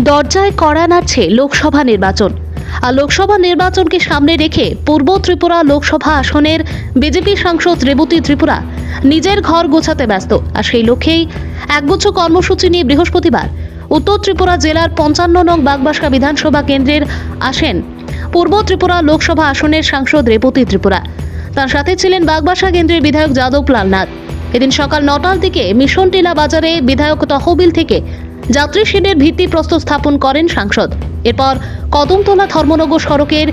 দরজায় কড়া নাড়ছে লোকসভা নির্বাচন। আর লোকসভা নির্বাচনকে সামনে রেখে পূর্ব ত্রিপুরা লোকসভা আসনের বিজেপি সাংসদ রেবতী ত্রিপুরা নিজের ঘর গোছাতে ব্যস্ত। আর সেই লক্ষ্যেই একগুচ্ছ কর্মসূচি নিয়ে বৃহস্পতিবার উত্তর ত্রিপুরা জেলার 55 নং বাগবাসা বিধানসভা কেন্দ্রের আসেন পূর্ব ত্রিপুরা লোকসভা আসনের সাংসদ রেবতী ত্রিপুরা। তার সাথে ছিলেন বাগবাসা কেন্দ্রের বিধায়ক যাদব লালনাথ। এদিন সকাল 9টার দিকে মিশন টিলা বাজারে বিধায়ক তহবিল থেকে যাত্রী শেডের ভিত্তিপ্রস্তর স্থাপন করেন সাংসদ। এরপর কদমতলা ধর্মনগর সড়কের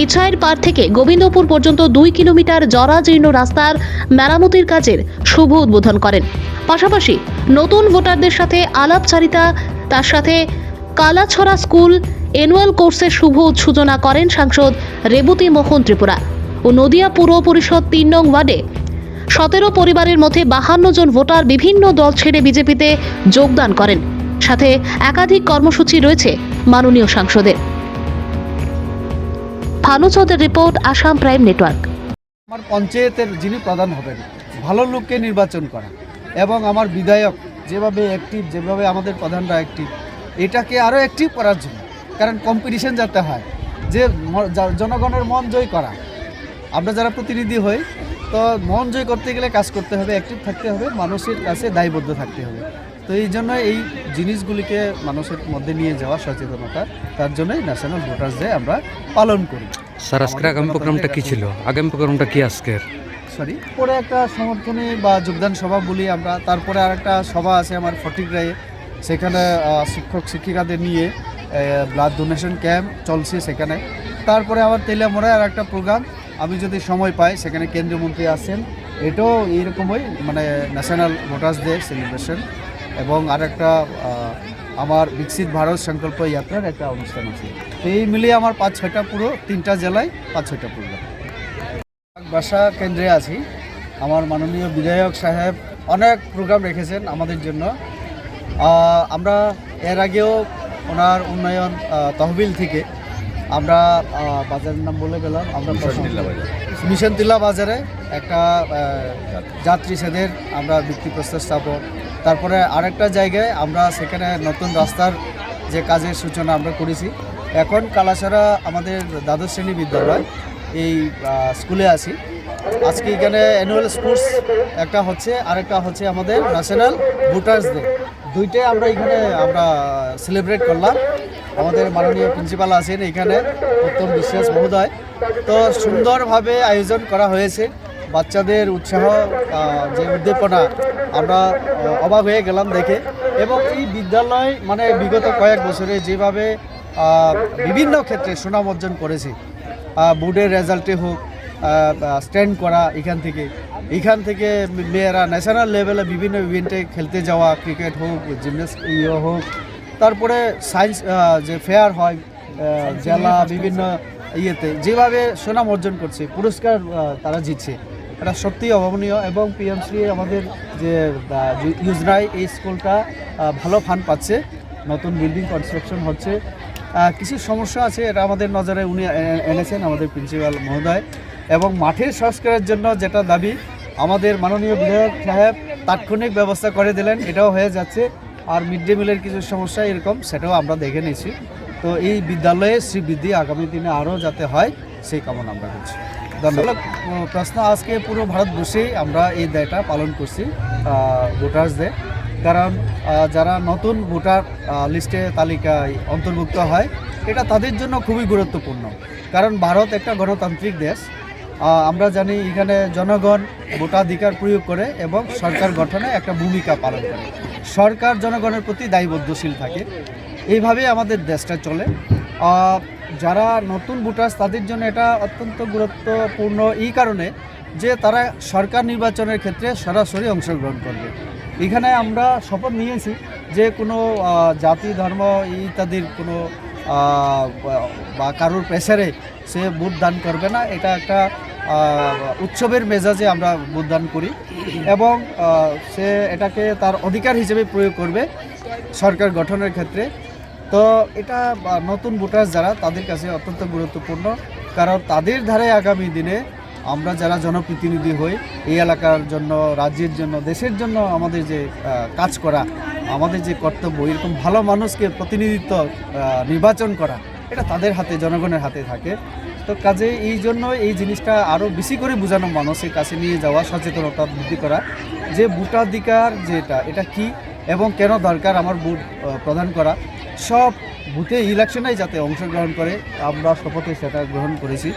ইছাইর পাড় থেকে গোবিন্দপুর পর্যন্ত 2 কিলোমিটার জরাজীর্ণ রাস্তার মেরামতির কাজের শুভ উদ্বোধন করেন। পাশাপাশি নতুন ভোটারদের সাথে আলাপচারিতা, তার সাথে কালাছড়া স্কুল অ্যানুয়াল কোর্সের শুভ সূচনা করেন সাংসদ রেবতী মোহন ত্রিপুরা। ও নদিয়া পুর পরিষদ 3 নং ওয়ার্ডে 17 পরিবারের মধ্যে 52 জন ভোটার বিভিন্ন দল ছেড়ে বিজেপিতে যোগদান করেন। সাথে একাধিক কর্মসূচি রয়েছে মাননীয় সাংসদের। ভানু চৌধুরীর রিপোর্ট, আসাম প্রাইম নেটওয়ার্ক। আমার পঞ্চায়েতের যিনি প্রধান হবেন, ভালো লোককে নির্বাচন করা এবং আমার বিধায়ক যেভাবে অ্যাক্টিভ, যেভাবে আমাদের প্রধানরা অ্যাক্টিভ, এটাকে আরও অ্যাক্টিভ করার জন্য, কারণ কম্পিটিশন যাতে হয়, যে জনগণের মন জয় করা। আমরা যারা প্রতিনিধি হই, তো মন জয় করতে গেলে কাজ করতে হবে, অ্যাক্টিভ থাকতে হবে, মানুষের কাছে দায়বদ্ধ থাকতে হবে। তো এই জন্য এই জিনিসগুলিকে মানুষের মধ্যে নিয়ে যাওয়া সচেতনতা, তার জন্যই ন্যাশনাল ভোটার্স ডে আমরা পালন করি। স্যার, আজকের আগামী প্রোগ্রামটা কি ছিল? আগামী প্রোগ্রামটা কি আজকের? পরে একটা সমর্থনী বা যোগদান সভা বলি আমরা। তারপরে আর একটা সভা আছে আমার ফটিকরায়ে, সেখানে শিক্ষক শিক্ষিকাদের নিয়ে ব্লাড ডোনেশন ক্যাম্প চলছে সেখানে। তারপরে আবার তেলিয়ামোড়ায় আর একটা প্রোগ্রাম, আমি যদি সময় পাই, সেখানে কেন্দ্রীয় মন্ত্রী আছেন, এটাও এইরকমই, মানে ন্যাশনাল ভোটার্স ডে সেলিব্রেশন। এবং আর একটা আমার বিকশিত ভারত সংকল্প যাত্রার একটা অনুষ্ঠান আছে। এই মিলিয়ে আমার 5-6টা পুরো 3টা জেলায় 5-6টা প্রোগ্রাম। বাসা কেন্দ্রে আছি, আমার মাননীয় বিধায়ক সাহেব অনেক প্রোগ্রাম রেখেছেন আমাদের জন্য। আমরা এর আগেও ওনার উন্নয়ন তহবিল থেকে আমরা বাজারের নাম বলে গেলাম, আমরা মিশন টিলা বাজারে একটা যাত্রী সেদের আমরা ভিত্তিপ্রস্তর স্থাপন। তারপরে আরেকটা জায়গায় আমরা সেখানে নতুন রাস্তার যে কাজের সূচনা আমরা করেছি। এখন কালাছড়া আমাদের দ্বাদশ শ্রেণী বিদ্যালয়, এই স্কুলে আছি। আজকে এখানে অ্যানুয়াল স্পোর্টস একটা হচ্ছে, আরেকটা হচ্ছে আমাদের ন্যাশনাল ভোটার্স ডে। দুইটাই আমরা এখানে সেলিব্রেট করলাম। আমাদের মাননীয় প্রিন্সিপাল আছেন এখানে, উত্তম বিশ্বাস মহোদয়। তো সুন্দরভাবে আয়োজন করা হয়েছে, বাচ্চাদের উৎসাহ, যে উদ্দীপনা, আমরা অবাক হয়ে গেলাম দেখে। এবং এই বিদ্যালয় মানে বিগত কয়েক বছরে যেভাবে বিভিন্ন ক্ষেত্রে সুনাম অর্জন করেছে, বোর্ডের রেজাল্টে হোক, স্ট্যান্ড করা, এখান থেকে মেয়েরা ন্যাশনাল লেভেলে বিভিন্ন ইভেন্টে খেলতে যাওয়া, ক্রিকেট হোক, জিমন্যাস্টিক হোক, তারপরে সায়েন্স যে ফেয়ার হয় জেলা বিভিন্ন ইয়েতে, যেভাবে সুনাম অর্জন করছে, পুরস্কার তারা জিতছে, এটা সত্যিই অভাবনীয়। এবং পিএমসি আমাদের যে যোজনায় এই স্কুলটা ভালো ফান্ড পাচ্ছে, নতুন বিল্ডিং কনস্ট্রাকশন হচ্ছে। কিছু সমস্যা আছে, এটা আমাদের নজরে উনি এনেছেন আমাদের প্রিন্সিপাল মহোদয়। এবং মাঠের সংস্কারের জন্য যেটা দাবি, আমাদের মাননীয় বিধায়ক সাহেব তাৎক্ষণিক ব্যবস্থা করে দিলেন, এটাও হয়ে যাচ্ছে। আর মিড ডে মিলের কিছু সমস্যা এরকম, সেটাও আমরা দেখে নিয়েছি। তো এই বিদ্যালয়ে শ্রীবৃদ্ধি আগামী দিনে আরও যাতে হয়, সেই কামনা আমরা করছি। ধন্যবাদ। প্রশ্ন, আজকে পুরো ভারতবর্ষেই আমরা এই ডেটা পালন করছি, ভোটার্স ডে। কারণ যারা নতুন ভোটার লিস্টে তালিকায় অন্তর্ভুক্ত হয়, এটা তাদের জন্য খুবই গুরুত্বপূর্ণ। কারণ ভারত একটা গণতান্ত্রিক দেশ। আমরা জানি এখানে জনগণ ভোটাধিকার প্রয়োগ করে এবং সরকার গঠনে একটা ভূমিকা পালন করে। সরকার জনগণের প্রতি দায়বদ্ধশীল থাকে, এইভাবেই আমাদের দেশটা চলে। যারা নতুন ভোটার্স, তাদের জন্য এটা অত্যন্ত গুরুত্বপূর্ণ এই কারণে যে তারা সরকার নির্বাচনের ক্ষেত্রে সরাসরি অংশগ্রহণ করবে। এখানে আমরা শপথ নিয়েছি যে কোনো জাতি, ধর্ম ইত্যাদির কোনো বা কারোর প্রেসারে সে ভোট দান করবে না। এটা একটা উৎসবের মেজাজে আমরা ভোটদান করি এবং সে এটাকে তার অধিকার হিসেবে প্রয়োগ করবে সরকার গঠনের ক্ষেত্রে। তো এটা নতুন ভোটার যারা, তাদের কাছে অত্যন্ত গুরুত্বপূর্ণ, কারণ তাদের ধারে আগামী দিনে আমরা যারা জনপ্রতিনিধি হই এই এলাকার জন্য, রাজ্যের জন্য, দেশের জন্য আমাদের যে কাজ করা, আমাদের যে কর্তব্য, এরকম ভালো মানুষকে প্রতিনিধিত্ব নির্বাচন করা, এটা তাদের হাতে, জনগণের হাতে থাকে। তো কাজে এই জন্য এই জিনিসটা আরও বেশি করে বোঝানো, মানুষের কাছে নিয়ে যাওয়া, সচেতনতা বৃদ্ধি করা যে ভোটাধিকার যেটা, এটা কি এবং কেন দরকার আমার ভোট প্রদান করা। সব বুথে ইলেকশনেই যাতে অংশগ্রহণ করে, আমরা শপথে সেটা গ্রহণ করেছি।